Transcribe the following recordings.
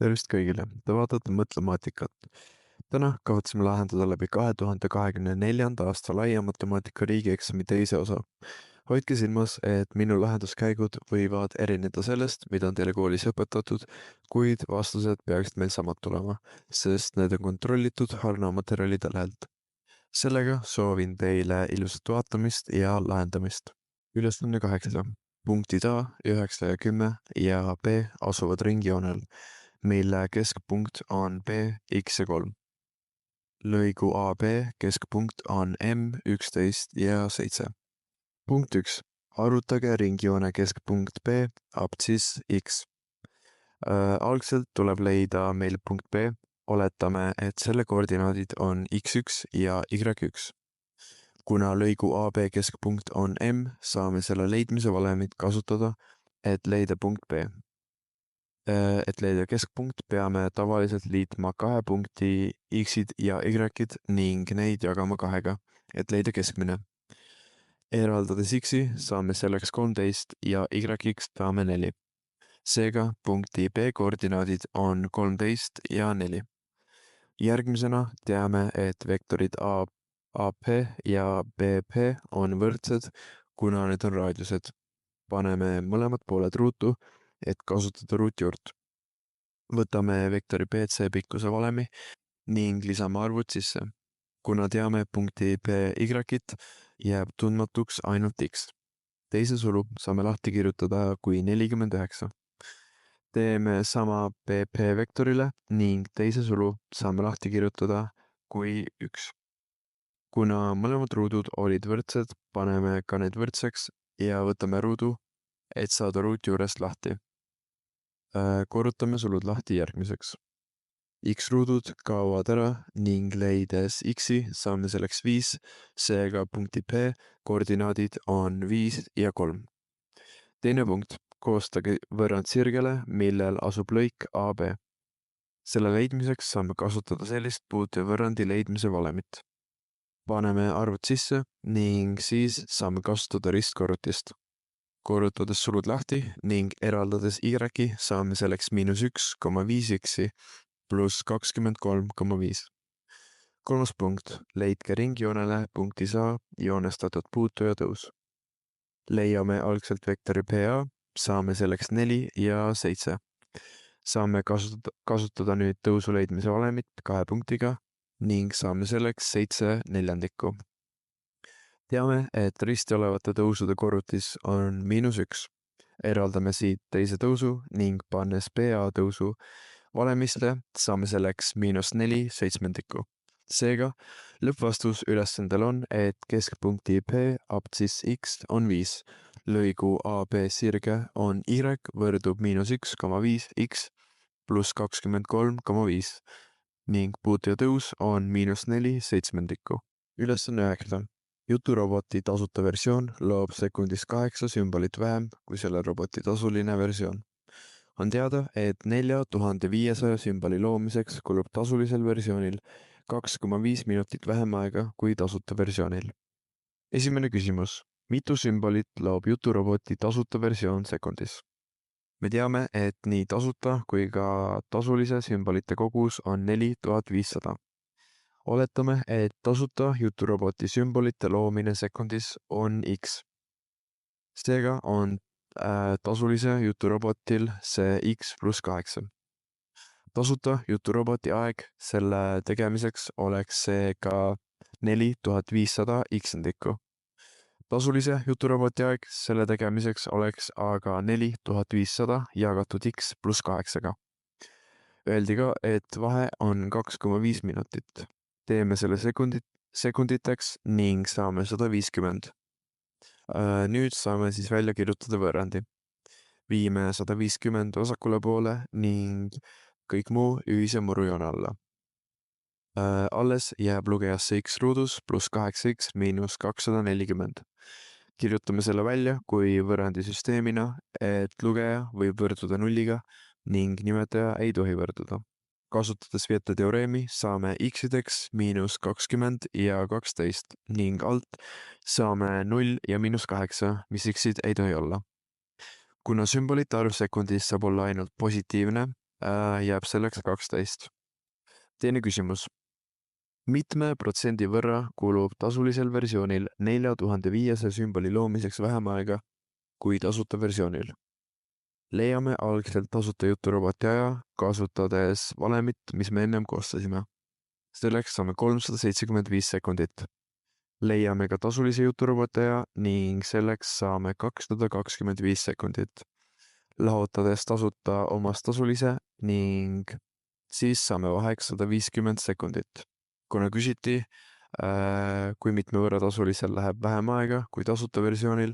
Tervist kõigile, te vaatate Mõtlemaatikat. Täna kavatseme lahendada läbi 2024. aasta laia matemaatika riigieksami teise osa. Hoidke silmas, et minu lahenduskäigud võivad erineda sellest, mida on teile koolis õpetatud, kuid vastused peaksid meil samad tulema, sest need on kontrollitud harnamaterjalide lehelt. Sellega soovin teile ilusat vaatamist ja lahendamist. Ülesanne 8. Punktid A, 9 ja 10 ja B asuvad ringjoonel, mille keskpunkt on B, X ja 3. Lõigu AB keskpunkt on M, 11 ja 7. Punkt 1. Arvutage ringjoone keskpunkt B, abtsiss X. Algselt tuleb leida meil punkt B. Oletame, et selle koordinaadid on X1 ja Y1. Kuna lõigu AB keskpunkt on M, saame selle leidmise valemit kasutada, et leida punkt B. Et leida keskpunkt, peame tavaliselt liitma kahe punkti X-id ja Y-id ning neid jagama 2-ga, et leida keskmine. Eraldades X-i saame selleks 13 ja Y-iks saame 4. Seega punkti B koordinaadid on 13 ja 4. Järgmisena teame, et vektorid AP ja BP on võrdsed, kuna need on raadiused. Paneme mõlemad pooled ruutu, et kasutada ruutjuurt. Võtame vektori BC pikkuse valemi ning lisame arvud sisse. Kuna teame punkti BY-it, jääb tundmatuks ainult X. Teise sulu saame lahti kirjutada kui 49. Teeme sama BP vektorile ning teise sulu saame lahti kirjutada kui 1. Kuna mõlemad ruudud olid võrdsed, paneme ka need võrdseks ja võtame ruudu, et saada ruutjuurest lahti. Korrutame sulud lahti järgmiseks. X-ruudud kaovad ära ning leides X-i saame selleks 5, seega punkti P koordinaadid on 5 ja 3. Teine punkt. Koostage võrrand sirgele, millel asub lõik AB. Selle leidmiseks saame kasutada sellist puutevõrrandi leidmise valemit. Paneme arvud sisse ning siis saame kasutada ristkorrutist. Korrutades sulud lahti ning eraldades Y-i saame selleks -1,5 X-i pluss 23,5. Kolmas punkt. Leidke ringjoonele punktis A joonestatud puutu ja tõus. Leiame algselt vektori PA, saame selleks 4 ja 7. Saame kasutada nüüd tõusu leidmise valemit 2 punktiga ning saame selleks 7 neljandikku. Teame, et risti olevate tõusude korrutis on -1. Eraldame siit teise tõusu ning pannes PA tõusu valemisse saame selleks -4 seitsmendikku. Seega, lõppvastus ülesandel on, et keskpunkti P abtsiss X on 5, lõigu AB sirge on Y võrdub -1,5 X pluss 23,5 ning puute ja tõus on -4 seitsmendikku. Ülesanne 9. Juturoboti tasuta versioon loob sekundis 8 sümbolit vähem kui selle roboti tasuline versioon. On teada, et 4500 sümboli loomiseks kulub tasulisel versioonil 2,5 minutit vähem aega kui tasuta versioonil. Esimene küsimus. Mitu sümbolit loob juturoboti tasuta versioon sekundis? Me teame, et nii tasuta kui ka tasulise sümbolite kogus on 4500. Oletame, et tasuta juturoboti sümbolite loomine sekundis on X. Seega on tasulise juturobotil see X pluss 8. Tasuta juturoboti aeg selle tegemiseks oleks see ka 4500 X-ndikku. Tasulise juturoboti aeg selle tegemiseks oleks aga 4500 jagatud X pluss 8-ga. Öeldi ka, et vahe on 2,5 minutit. Teeme selle sekunditeks ning saame 150. Nüüd saame siis välja kirjutada võrrandi. Viime 150 vasakule poole ning kõik muu ühise murujoone alla. Alles jääb lugejasse X ruudus pluss 8X miinus 240. Kirjutame selle välja kui võrrandi süsteemina, et lugeja võib võrduda nulliga ning nimetaja ei tohi võrduda. Kasutades Vieta teoreemi saame X-ideks -20 ja 12 ning alt saame 0 ja -8, mis X-id ei tohi olla. Kuna sümbolite arv sekundis saab olla ainult positiivne, jääb selleks 12. Teine küsimus. Mitme protsendi võrra kulub tasulisel versioonil 4500 sümboli loomiseks vähem aega kui tasuta versioonil? Leiame algselt tasuta juturoboti aja, kasutades valemit, mis me ennem koostasime. Selleks saame 375 sekundit. Leiame ka tasulise juturoboti aja ning selleks saame 225 sekundit. Lahutades tasuta omast tasulise ning siis saame vaheks 150 sekundit. Kuna küsiti, kui mitme võrra tasulisel läheb vähem aega kui tasuta versioonil,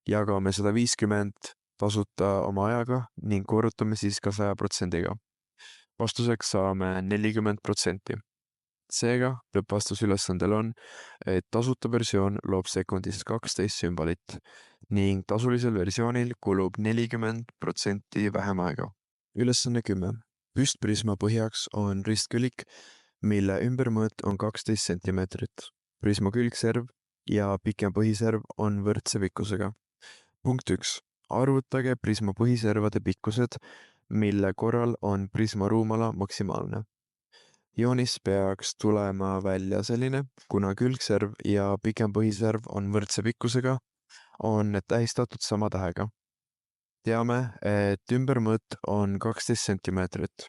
jagame 150 tasuta oma ajaga ning korrutame siis ka 100%-ga. Vastuseks saame 40%. Seega lõppvastus ülesandel on, et tasuta versioon loob sekundis 12 sümbolit ning tasulisel versioonil kulub 40% vähem aega. Ülesanne 10. Püstprisma põhjaks on ristkülik, mille ümbermõõt on 12 sentimeetrit. Prisma külgserv ja pikem põhiserv on võrdse pikkusega. Punkt 1. Arvutage prisma põhiservade pikkused, mille korral on prisma ruumala maksimaalne. Joonis peaks tulema välja selline, kuna külgserv ja pikem põhiserv on võrdse pikkusega, on need tähistatud sama tähega. Teame, et ümbermõõt on 12 sentimeetrit.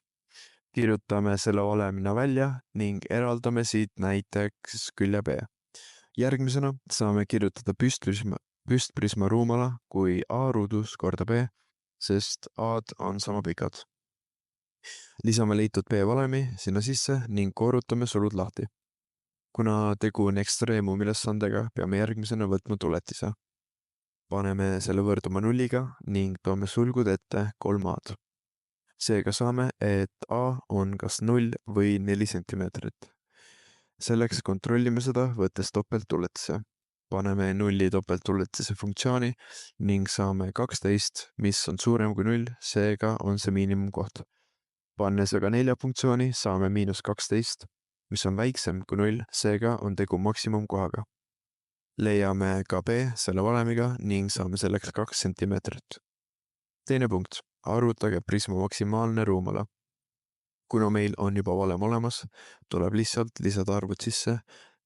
Kirjutame selle valemina välja ning eraldame siit näiteks külje B. Järgmisena saame kirjutada püstprisma ruumala kui A ruudus korda B, sest A-d on sama pikad. Lisame leitud B-valemi sinna sisse ning korrutame sulud lahti. Kuna tegu on ekstreemumülesandega, peame järgmisena võtma tuletise. Paneme selle võrduma nulliga ning toome sulgud ette 3 A-d. Seega saame, et A on kas 0 või 4 sentimeetrit. Selleks kontrollime seda, võttes topelttuletise. Paneme nulli topelttuletise funktsiooni ning saame 12, mis on suurem kui 0, seega on see miinimumkoht. Pannes aga 4 funktsiooni saame -12, mis on väiksem kui 0, seega on tegu maksimumkohaga. Leiame ka B selle valemiga ning saame selleks 2 sentimeetrit. Teine punkt. Arvutage prisma maksimaalne ruumala. Kuna meil on juba valem olemas, tuleb lihtsalt lisada arvud sisse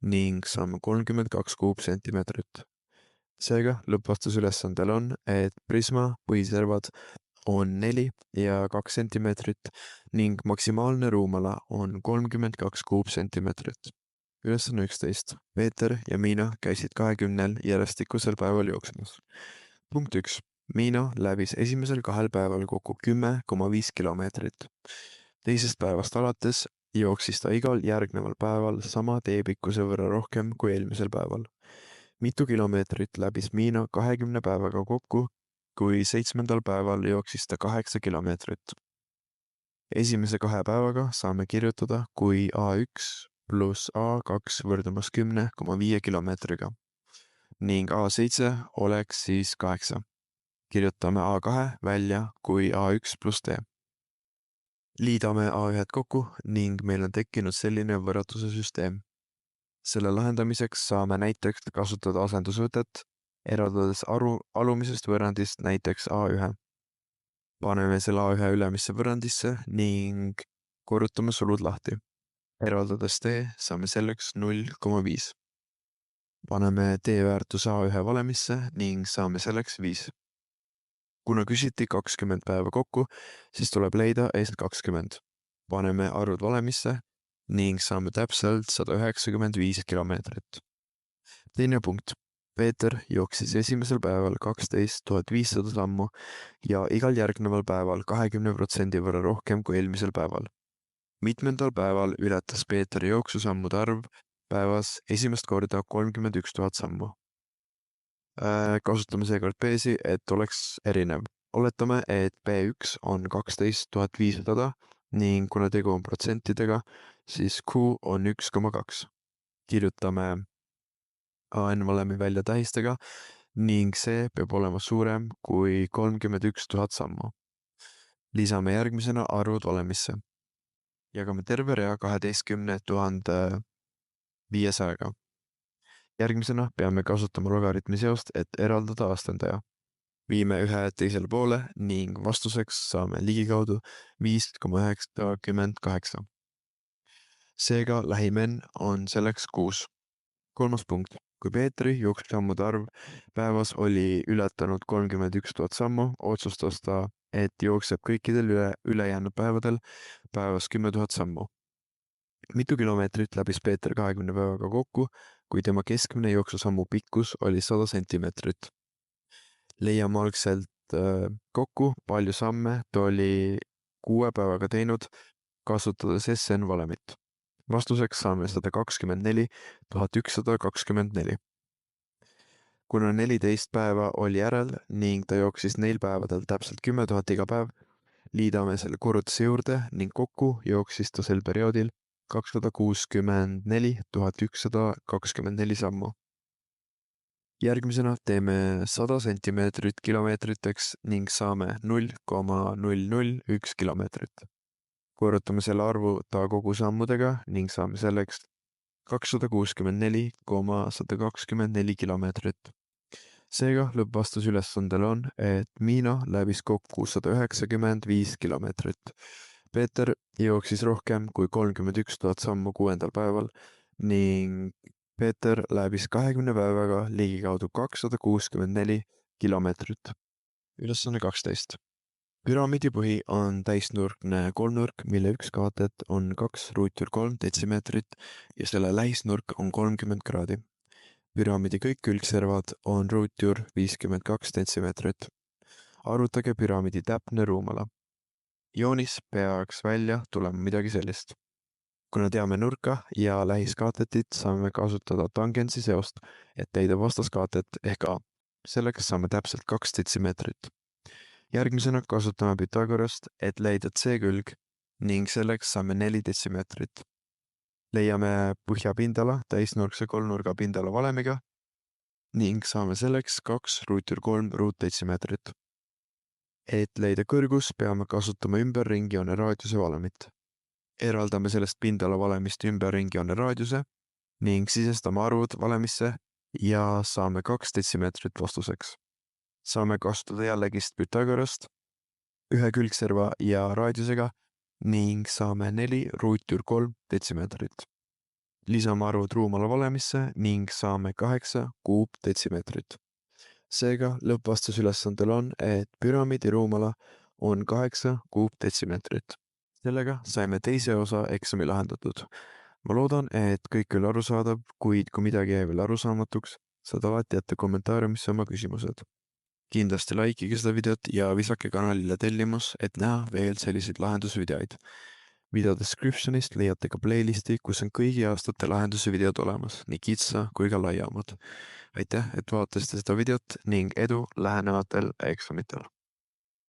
ning saame 32 kuupsentimeetrit. Seega lõppvastus ülesandel on, et prisma põhiservad on 4 ja 2 sentimeetrit ning maksimaalne ruumala on 32 kuupsentimeetrit. Ülesanne 11. Peeter ja Miina käisid 20 järjestikusel päeval jooksmas. Punkt 1. Miina läbis esimesel 2 päeval kokku 10,5 kilomeetrit. Teisest päevast alates jooksis ta igal järgneval päeval sama teepikkuse võrra rohkem kui eelmisel päeval. Mitu kilomeetrit läbis Miina 20 päevaga kokku, kui 7. päeval jooksis ta 8 kilomeetrit. Esimese 2 päevaga saame kirjutada kui A1 pluss A2 võrdumas 10,5 kilomeetriga ning A7 oleks siis 8. Kirjutame A2 välja kui A1 pluss D. Liidame A1 kokku ning meil on tekkinud selline võrratuse süsteem. Selle lahendamiseks saame näiteks kasutada asendusvõtet, eraldades alumisest võrrandist näiteks A1. Paneme selle A1 ülemisse võrrandisse ning korrutame sulud lahti. Eraldades D saame selleks 0,5. Paneme D väärtus A1 valemisse ning saame selleks 5. Kuna küsiti 20 päeva kokku, siis tuleb leida eest 20. Paneme arvud valemisse ning saame täpselt 195 kilomeetrit. Teine punkt. Peeter jooksis esimesel päeval 12 500 sammu ja igal järgneval päeval 20% võrra rohkem kui eelmisel päeval. Mitmendal päeval ületas Peeteri jooksusammude arv päevas esimest korda 31 000 sammu. Kasutame seekord B-si, et oleks erinev. Oletame, et B1 on 12 500 ning kuna tegu on protsentidega, siis Q on 1,2. Kirjutame AN valemi välja tähistega ning see peab olema suurem kui 31 000 sammu. Lisame järgmisena arvud valemisse. Jagame terve rea 12 500-ga. Järgmisena peame kasutama logaritmi seost, et eraldada astendaja. Viime ühe teisele poole ning vastuseks saame ligikaudu 5,98. Seega lähim N on selleks 6. Kolmas punkt. Kui Peetri jooksusammude arv päevas oli ületanud 31 000 sammu, otsustas ta, et jookseb kõikidel ülejäänud päevadel päevas 10 000 sammu. Mitu kilomeetrit läbis Peeter 20 päevaga kokku, kui tema keskmine jooksusammu pikkus oli 100 sentimeetrit. Leiame algselt kokku, palju samme ta oli 6 päevaga teinud, kasutades SN valemit. Vastuseks saame 124 124. Kuna 14 päeva oli järel ning ta jooksis neil päevadel täpselt 10 000 iga päev, liidame selle korrutuse juurde ning kokku jooksis ta sel perioodil 264 124 sammu. Järgmisena teeme 100 sentimeetrit kilomeetriteks ning saame 0,001 kilomeetrit. Korrutame selle arvu ta kogu sammudega ning saame selleks 264,124 kilomeetrit. Seega lõppvastus ülesandel on, et Miina läbis kokku 195 kilomeetrit. Peeter jooksis rohkem kui 31 000 sammu 6. päeval ning Peeter läbis 20 päevaga ligikaudu 264 kilomeetrit. Ülesanne 12. Püramiidi põhi on täisnurkne kolmnurk, mille üks kaatet on 2√3 detsimeetrit ja selle lähisnurk on 30 kraadi. Püramiidi kõik külgservad on ruutjuur 52 detsimeetrit. Arvutage püramiidi täpne ruumala. Joonis peaks välja tulema midagi sellist. Kuna teame nurka ja lähiskaatetit, saame kasutada tangentsi seost, et leida vastaskaatet ehk A. Selleks saame täpselt 2 detsimeetrit. Järgmisena kasutame Pythagorast, et leida C-külg ning selleks saame 4 detsimeetrit. Leiame põhjapindala täisnurkse kolmnurga pindala valemiga ning saame selleks 2√3 ruutdetsimeetrit. Et leida kõrgus, peame kasutama ümberringjoone raadiuse valemit. Eraldame sellest pindala valemist ümberringjoone raadiuse ning sisestame arvud valemisse ja saame 2 detsimeetrit vastuseks. Saame kasutada jällegist Pythagorast ühe külgserva ja raadiusega ning saame 4√3 detsimeetrit. Lisame arvud ruumala valemisse ning saame 8 kuupdetsimeetrit. Seega lõppvastus ülesandel on, et püramiidi ruumala on 8 kuupdetsimeetrit. Sellega saime teise osa eksami lahendatud. Ma loodan, et kõik oli arusaadav, kuid kui midagi jäi veel arusaamatuks, saad alati jätta kommentaariumisse oma küsimused. Kindlasti likeige seda videot ja visake kanalile tellimus, et näha veel selliseid lahendusvideoid. Video descriptionist leiate ka playlisti, kus on kõigi aastate lahenduse videod olemas, nii kitsa kui ka laiamad. Aitäh, et vaatasite seda videot ning edu lähenevatel eksamitel!